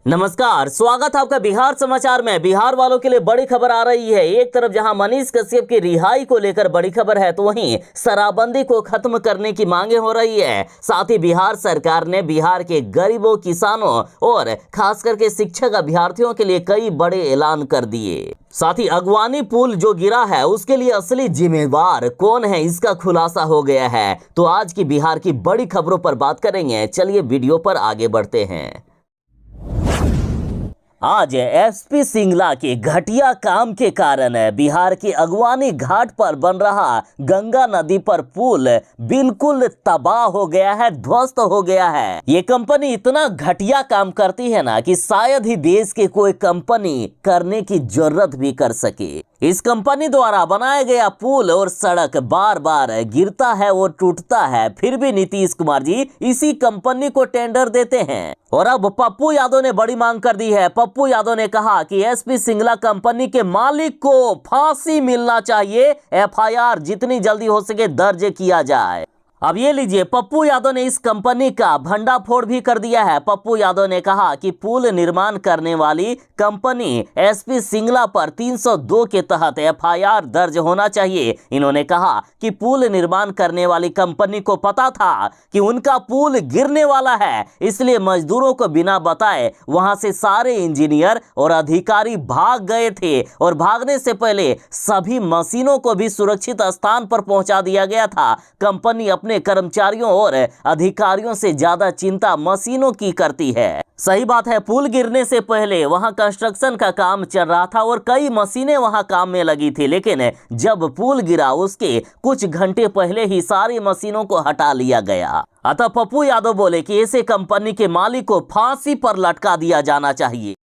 नमस्कार, स्वागत है आपका बिहार समाचार में। बिहार वालों के लिए बड़ी खबर आ रही है। एक तरफ जहां मनीष कश्यप की रिहाई को लेकर बड़ी खबर है, तो वहीं शराबबंदी को खत्म करने की मांगे हो रही है। साथ ही बिहार सरकार ने बिहार के गरीबों, किसानों और खास करके शिक्षक अभ्यर्थियों के लिए कई बड़े ऐलान कर दिए। साथ ही अगवानी पुल जो गिरा है उसके लिए असली जिम्मेवार कौन है, इसका खुलासा हो गया है। तो आज की बिहार की बड़ी खबरों पर बात करेंगे। चलिए वीडियो पर आगे बढ़ते हैं। आज एसपी सिंगला के घटिया काम के कारण बिहार के अगवानी घाट पर बन रहा गंगा नदी पर पुल बिल्कुल तबाह हो गया है, ध्वस्त हो गया है। ये कंपनी इतना घटिया काम करती है ना कि शायद ही देश के कोई कंपनी करने की जरूरत भी कर सके। इस कंपनी द्वारा बनाया गया पुल और सड़क बार बार गिरता है और टूटता है, फिर भी नीतीश कुमार जी इसी कंपनी को टेंडर देते हैं। और अब पप्पू यादव ने बड़ी मांग कर दी है। पप्पू यादव ने कहा कि एसपी सिंगला कंपनी के मालिक को फांसी मिलना चाहिए, एफआईआर जितनी जल्दी हो सके दर्ज किया जाए। अब ये लीजिए, पप्पू यादव ने इस कंपनी का भंडाफोड़ भी कर दिया है। पप्पू यादव ने कहा कि पुल निर्माण करने वाली कंपनी एसपी सिंगला पर 302 के तहत एफआईआर दर्ज होना चाहिए। इन्होंने कहा कि पुल निर्माण करने वाली कंपनी को पता था कि उनका पुल गिरने वाला है, इसलिए मजदूरों को बिना बताए वहां से सारे इंजीनियर और अधिकारी भाग गए थे और भागने से पहले सभी मशीनों को भी सुरक्षित स्थान पर पहुंचा दिया गया था। कंपनी अपने कर्मचारियों और अधिकारियों से ज्यादा चिंता मशीनों की करती है। सही बात है, पुल गिरने से पहले वहां कंस्ट्रक्शन का काम चल रहा था और कई मशीनें वहां काम में लगी थी, लेकिन जब पुल गिरा उसके कुछ घंटे पहले ही सारी मशीनों को हटा लिया गया। अतः पप्पू यादव बोले कि ऐसे कंपनी के मालिक को फांसी पर लटका दिया जाना चाहिए।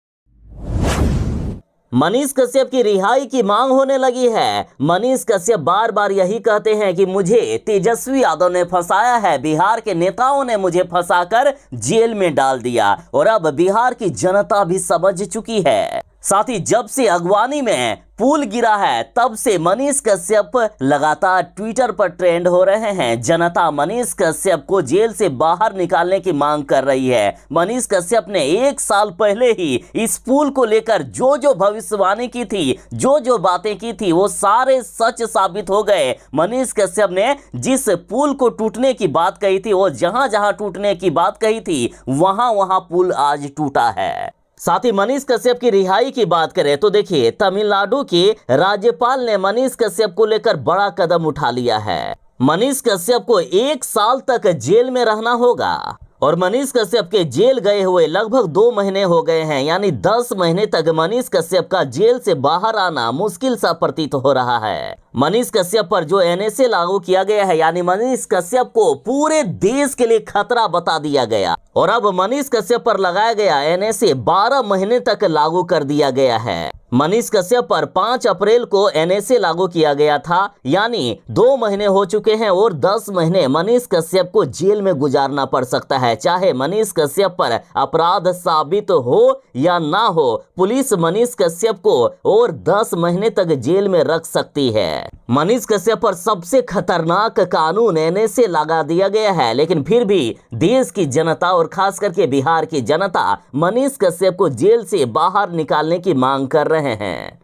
मनीष कश्यप की रिहाई की मांग होने लगी है। मनीष कश्यप बार बार यही कहते हैं कि मुझे तेजस्वी यादव ने फंसाया है, बिहार के नेताओं ने मुझे फंसाकर जेल में डाल दिया और अब बिहार की जनता भी समझ चुकी है। साथ ही जब से अगवानी में पुल गिरा है तब से मनीष कश्यप लगातार ट्विटर पर ट्रेंड हो रहे हैं। जनता मनीष कश्यप को जेल से बाहर निकालने की मांग कर रही है। मनीष कश्यप ने 1 साल पहले ही इस पुल को लेकर जो जो भविष्यवाणी की थी, जो जो बातें की थी, वो सारे सच साबित हो गए। मनीष कश्यप ने जिस पुल को टूटने की बात कही थी और जहां जहां टूटने की बात कही थी वहां वहां पुल आज टूटा है। साथ ही मनीष कश्यप की रिहाई की बात करें तो देखिए, तमिलनाडु के राज्यपाल ने मनीष कश्यप को लेकर बड़ा कदम उठा लिया है। मनीष कश्यप को 1 साल तक जेल में रहना होगा और मनीष कश्यप के जेल गए हुए लगभग 2 महीने हो गए हैं, यानी 10 महीने तक मनीष कश्यप का जेल से बाहर आना मुश्किल सा प्रतीत हो रहा है। मनीष कश्यप पर जो एनएसए लागू किया गया है, यानी मनीष कश्यप को पूरे देश के लिए खतरा बता दिया गया और अब मनीष कश्यप पर लगाया गया एनएसए 12 महीने तक लागू कर दिया गया है। मनीष कश्यप पर 5 अप्रैल को एनएसए लागू किया गया था, यानी 2 महीने हो चुके हैं और 10 महीने मनीष कश्यप को जेल में गुजारना पड़ सकता है। चाहे मनीष कश्यप पर अपराध साबित हो या ना हो, पुलिस मनीष कश्यप को और 10 महीने तक जेल में रख सकती है। मनीष कश्यप पर सबसे खतरनाक कानून एनएसए लगा दिया गया है, लेकिन फिर भी देश की जनता और खास करके बिहार की जनता मनीष कश्यप को जेल से बाहर निकालने की मांग कर रहे हैं।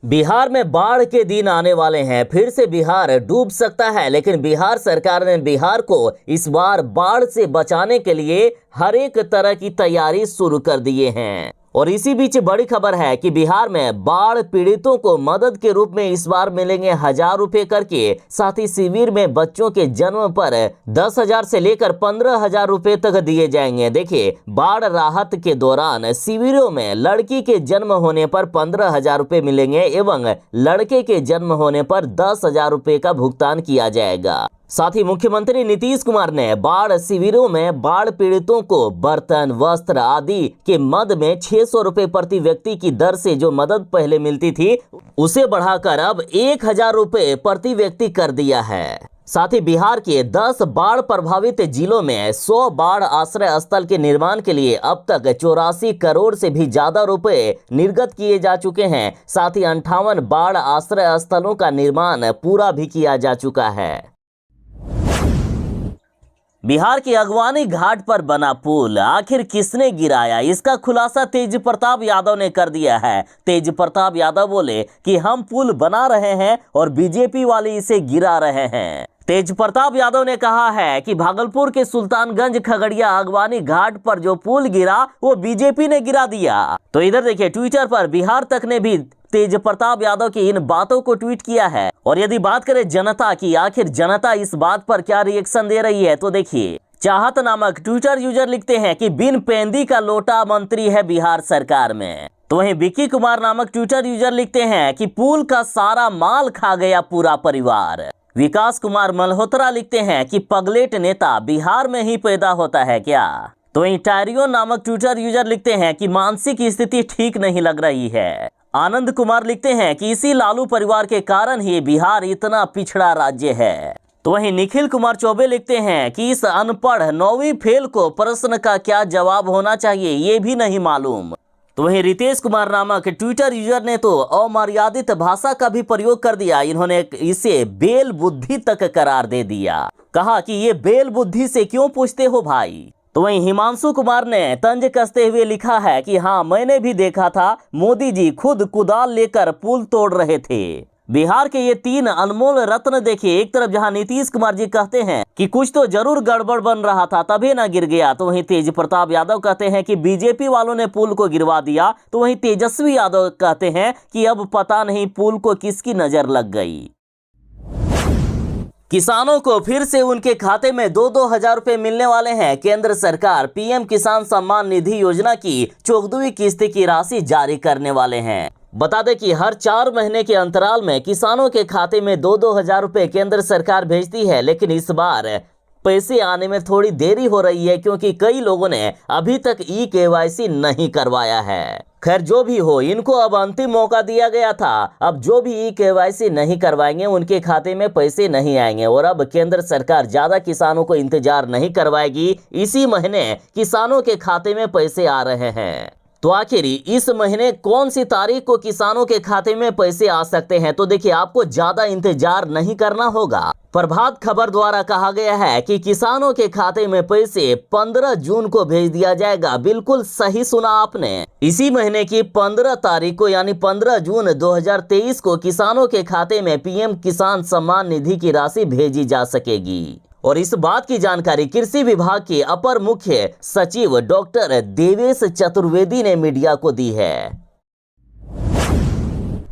बिहार में बाढ़ के दिन आने वाले हैं, फिर से बिहार डूब सकता है, लेकिन बिहार सरकार ने बिहार को इस बार बाढ़ से बचाने के लिए हर एक तरह की तैयारी शुरू कर दिए हैं। और इसी बीच बड़ी खबर है कि बिहार में बाढ़ पीड़ितों को मदद के रूप में इस बार मिलेंगे 1000 रुपए करके। साथ ही शिविर में बच्चों के जन्म पर 10,000 से लेकर 15,000 रुपए तक दिए जाएंगे। देखिए, बाढ़ राहत के दौरान शिविरों में लड़की के जन्म होने पर 15,000 रुपए मिलेंगे एवं लड़के के जन्म होने पर 10,000 रुपए का भुगतान किया जाएगा। साथ ही मुख्यमंत्री नीतीश कुमार ने बाढ़ शिविरों में बाढ़ पीड़ितों को बर्तन, वस्त्र आदि के मद में 600 रुपए प्रति व्यक्ति की दर से जो मदद पहले मिलती थी उसे बढ़ाकर अब 1,000 रुपए प्रति व्यक्ति कर दिया है। साथ ही बिहार के 10 बाढ़ प्रभावित जिलों में 100 बाढ़ आश्रय स्थल के निर्माण के लिए अब तक 84 करोड़ से भी ज्यादा रुपए निर्गत किए जा चुके हैं। साथ ही 58 बाढ़ आश्रय स्थलों का निर्माण पूरा भी किया जा चुका है। बिहार के अगवानी घाट पर बना पुल आखिर किसने गिराया, इसका खुलासा तेज प्रताप यादव ने कर दिया है। तेज प्रताप यादव बोले कि हम पुल बना रहे हैं और बीजेपी वाले इसे गिरा रहे हैं। तेज प्रताप यादव ने कहा है कि भागलपुर के सुल्तानगंज खगड़िया अगवानी घाट पर जो पुल गिरा वो बीजेपी ने गिरा दिया। तो इधर देखिए, ट्विटर पर बिहार तक ने भी तेज प्रताप यादव की इन बातों को ट्वीट किया है। और यदि बात करें जनता की, आखिर जनता इस बात पर क्या रिएक्शन दे रही है, तो देखिए, चाहत नामक ट्विटर यूजर लिखते हैं कि बिन पेंदी का लोटा मंत्री है बिहार सरकार में। तो वहीं विक्की कुमार नामक ट्विटर यूजर लिखते हैं कि पुल का सारा माल खा गया पूरा परिवार। विकास कुमार मल्होत्रा लिखते हैं कि पगलेट नेता बिहार में ही पैदा होता है क्या। तो वहीं टायरियो नामक ट्विटर यूजर लिखते हैं कि मानसिक स्थिति ठीक नहीं लग रही है। आनंद कुमार लिखते हैं कि इसी लालू परिवार के कारण ही बिहार इतना पिछड़ा राज्य है। तो वहीं निखिल कुमार चौबे लिखते हैं कि इस अनपढ़ 9वीं फेल को प्रश्न का क्या जवाब होना चाहिए ये भी नहीं मालूम। तो वहीं रितेश कुमार नामक ट्विटर यूजर ने तो अमर्यादित भाषा का भी प्रयोग कर दिया। इन्होंने इसे बेल बुद्धि तक करार दे दिया, कहा कि ये बेल बुद्धि से क्यों पूछते हो भाई। तो वहीं हिमांशु कुमार ने तंज कसते हुए लिखा है कि हाँ, मैंने भी देखा था, मोदी जी खुद कुदाल लेकर पुल तोड़ रहे थे। बिहार के ये 3 अनमोल रत्न देखिए, एक तरफ जहां नीतीश कुमार जी कहते हैं कि कुछ तो जरूर गड़बड़ बन रहा था तभी ना गिर गया, तो वहीं तेज प्रताप यादव कहते हैं कि बीजेपी वालों ने पुल को गिरवा दिया। तो वहीं तेजस्वी यादव कहते हैं कि अब पता नहीं पुल को किसकी नजर लग गई। किसानों को फिर से उनके खाते में 2-2 हजार रुपए मिलने वाले हैं। केंद्र सरकार पीएम किसान सम्मान निधि योजना की 14वीं किस्त की राशि जारी करने वाले हैं। बता दें कि हर 4 महीने के अंतराल में किसानों के खाते में 2-2 हजार रुपए केंद्र सरकार भेजती है, लेकिन इस बार पैसे आने में थोड़ी देरी हो रही है क्योंकि कई लोगों ने अभी तक ई-केवाईसी नहीं करवाया है। खैर, जो भी हो, इनको अब अंतिम मौका दिया गया था। अब जो भी ई-केवाईसी नहीं करवाएंगे उनके खाते में पैसे नहीं आएंगे और अब केंद्र सरकार ज्यादा किसानों को इंतजार नहीं करवाएगी। इसी महीने किसानों के खाते में पैसे आ रहे हैं। तो आखिर इस महीने कौन सी तारीख को किसानों के खाते में पैसे आ सकते हैं, तो देखिए, आपको ज्यादा इंतजार नहीं करना होगा। प्रभात खबर द्वारा कहा गया है कि किसानों के खाते में पैसे 15 जून को भेज दिया जाएगा। बिल्कुल सही सुना आपने। इसी महीने की 15 तारीख को यानी 15 जून 2023 को किसानों के खाते में पीएम किसान सम्मान निधि की राशि भेजी जा सकेगी। और इस बात की जानकारी कृषि विभाग के अपर मुख्य सचिव डॉक्टर देवेश चतुर्वेदी ने मीडिया को दी है।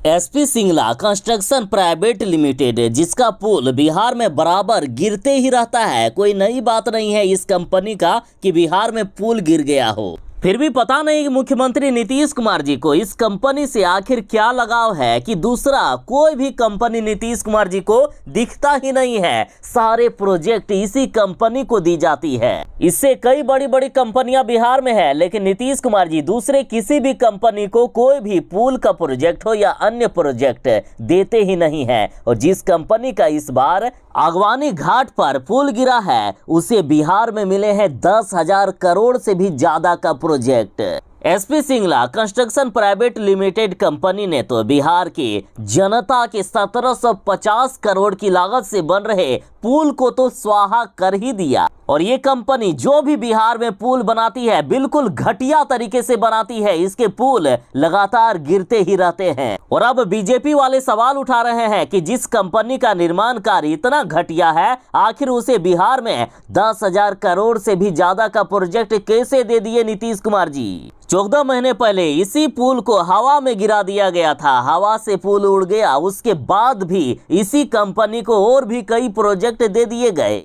SP Singla construction private limited, जिसका पुल बिहार में बराबर गिरते ही रहता है, कोई नई बात नहीं है इस कंपनी का कि बिहार में पुल गिर गया हो। फिर भी पता नहीं कि मुख्यमंत्री नीतीश कुमार जी को इस कंपनी से आखिर क्या लगाव है कि दूसरा कोई भी कंपनी नीतीश कुमार जी को दिखता ही नहीं है। सारे प्रोजेक्ट इसी कंपनी को दी जाती है। इससे कई बड़ी बड़ी कंपनियां बिहार में है, लेकिन नीतीश कुमार जी दूसरे किसी भी कंपनी को कोई भी पुल का प्रोजेक्ट हो या अन्य प्रोजेक्ट देते ही नहीं है। और जिस कंपनी का इस बार अगवानी घाट पर पुल गिरा है उसे बिहार में मिले हैं 10,000 करोड़ से भी ज्यादा का project. SP Singla construction private limited company ने तो बिहार की जनता के 1750 करोड़ की लागत से बन रहे पुल को तो स्वाहा कर ही दिया। और ये कंपनी जो भी बिहार में पुल बनाती है बिल्कुल घटिया तरीके से बनाती है। इसके पुल लगातार गिरते ही रहते हैं। और अब बीजेपी वाले सवाल उठा रहे हैं कि जिस कंपनी का निर्माण कार्य इतना घटिया है, आखिर उसे बिहार में 10,000 करोड़ से भी ज्यादा का प्रोजेक्ट कैसे दे दिए नीतीश कुमार जी। 14 महीने पहले इसी पुल को हवा में गिरा दिया गया था, हवा से पुल उड़ गया। उसके बाद भी इसी कंपनी को और भी कई प्रोजेक्ट दे दिए गए।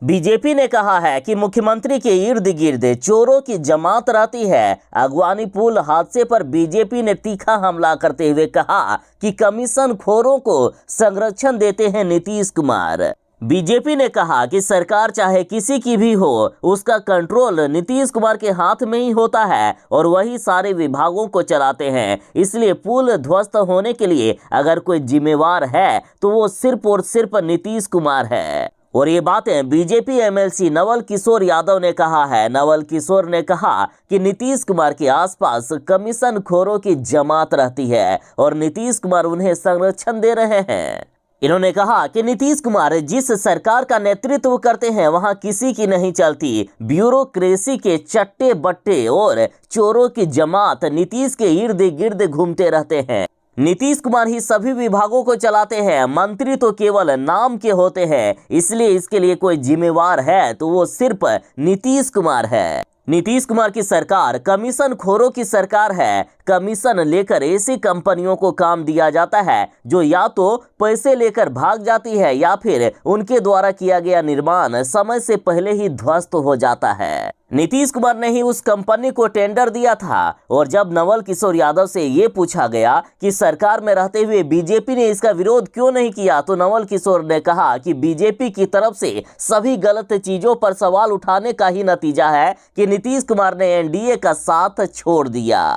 बीजेपी ने कहा है कि मुख्यमंत्री के इर्द गिर्द चोरों की जमात रहती है। अगवानी पुल हादसे पर बीजेपी ने तीखा हमला करते हुए कहा कि कमीशन खोरों को संरक्षण देते हैं नीतीश कुमार। बीजेपी ने कहा कि सरकार चाहे किसी की भी हो, उसका कंट्रोल नीतीश कुमार के हाथ में ही होता है और वही सारे विभागों को चलाते हैं। इसलिए पुल ध्वस्त होने के लिए अगर कोई जिम्मेवार है तो वो सिर्फ और सिर्फ नीतीश कुमार है। और ये बातें बीजेपी एमएलसी नवल किशोर यादव ने कहा है। नवल किशोर ने कहा कि नीतीश कुमार के आसपास कमीशन खोरों की जमात रहती है और नीतीश कुमार उन्हें संरक्षण दे रहे हैं। इन्होंने कहा कि नीतीश कुमार जिस सरकार का नेतृत्व करते हैं वहां किसी की नहीं चलती। ब्यूरोक्रेसी के चट्टे बट्टे और चोरों की जमात नीतीश के इर्द गिर्द घूमते रहते हैं। नीतीश कुमार ही सभी विभागों को चलाते हैं, मंत्री तो केवल नाम के होते हैं। इसलिए इसके लिए कोई जिम्मेवार है तो वो सिर्फ नीतीश कुमार है। नीतीश कुमार की सरकार कमीशन खोरों की सरकार है। कमीशन लेकर ऐसी कंपनियों को काम दिया जाता है जो या तो पैसे लेकर भाग जाती है या फिर उनके द्वारा किया गया निर्माण समय से पहले ही ध्वस्त हो जाता है। नीतीश कुमार ने ही उस कंपनी को टेंडर दिया था और जब नवल किशोर यादव से ये पूछा गया कि सरकार में रहते हुए बीजेपी ने इसका विरोध क्यों नहीं किया, तो नवल किशोर ने कहा कि बीजेपी की तरफ से सभी गलत चीजों पर सवाल उठाने का ही नतीजा है कि नीतीश कुमार ने एनडीए का साथ छोड़ दिया।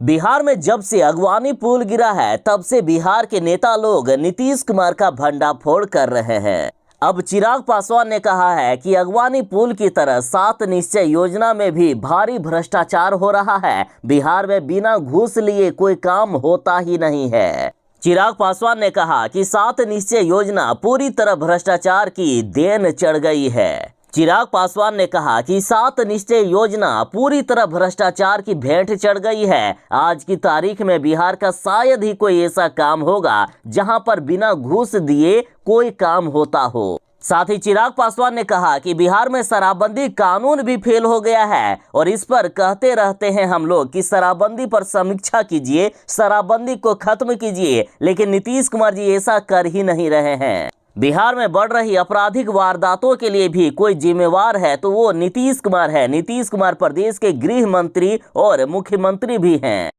बिहार में जब से अगवानी पुल गिरा है तब से बिहार के नेता लोग नीतीश कुमार का भंडाफोड़ कर रहे हैं। अब चिराग पासवान ने कहा है कि अगवानी पुल की तरह 7 निश्चय योजना में भी भारी भ्रष्टाचार हो रहा है। बिहार में बिना घूस लिए कोई काम होता ही नहीं है। चिराग पासवान ने कहा कि 7 निश्चय योजना पूरी तरह भ्रष्टाचार की देन चढ़ गई है। चिराग पासवान ने कहा कि 7 निश्चय योजना पूरी तरह भ्रष्टाचार की भेंट चढ़ गई है। आज की तारीख में बिहार का शायद ही कोई ऐसा काम होगा जहां पर बिना घूस दिए कोई काम होता हो। साथ ही चिराग पासवान ने कहा कि बिहार में शराबबंदी कानून भी फेल हो गया है और इस पर कहते रहते हैं हम लोग कि शराबबंदी पर समीक्षा कीजिए, शराबबंदी को खत्म कीजिए, लेकिन नीतीश कुमार जी ऐसा कर ही नहीं रहे हैं। बिहार में बढ़ रही आपराधिक वारदातों के लिए भी कोई जिम्मेवार है तो वो नीतीश कुमार है। नीतीश कुमार प्रदेश के गृह मंत्री और मुख्यमंत्री भी हैं।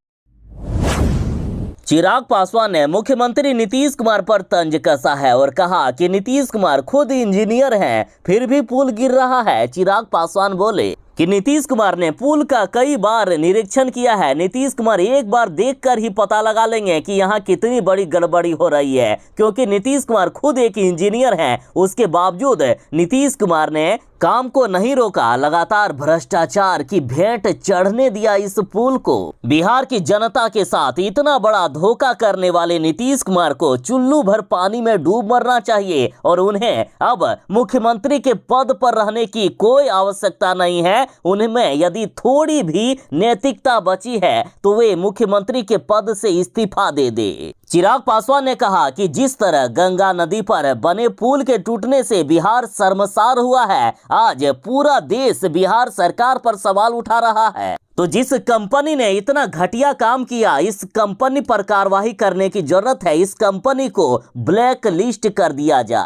चिराग पासवान ने मुख्यमंत्री नीतीश कुमार पर तंज कसा है और कहा कि नीतीश कुमार खुद इंजीनियर हैं फिर भी पुल गिर रहा है। चिराग पासवान बोले कि नीतीश कुमार ने पुल का कई बार निरीक्षण किया है। नीतीश कुमार एक बार देखकर ही पता लगा लेंगे कि यहाँ कितनी बड़ी गड़बड़ी हो रही है, क्योंकि नीतीश कुमार खुद एक इंजीनियर हैं। उसके बावजूद नीतीश कुमार ने काम को नहीं रोका, लगातार भ्रष्टाचार की भेंट चढ़ने दिया इस पुल को। बिहार की जनता के साथ इतना बड़ा धोखा करने वाले नीतीश कुमार को चुल्लू भर पानी में डूब मरना चाहिए और उन्हें अब मुख्यमंत्री के पद पर रहने की कोई आवश्यकता नहीं है। उनमें यदि थोड़ी भी नैतिकता बची है तो वे मुख्यमंत्री के पद से इस्तीफा दे दे। चिराग पासवान ने कहा कि जिस तरह गंगा नदी पर बने पुल के टूटने से बिहार शर्मसार हुआ है, आज पूरा देश बिहार सरकार पर सवाल उठा रहा है। तो जिस कंपनी ने इतना घटिया काम किया, इस कंपनी पर कार्रवाई करने की जरूरत है। इस कंपनी को ब्लैक लिस्ट कर दिया जाए।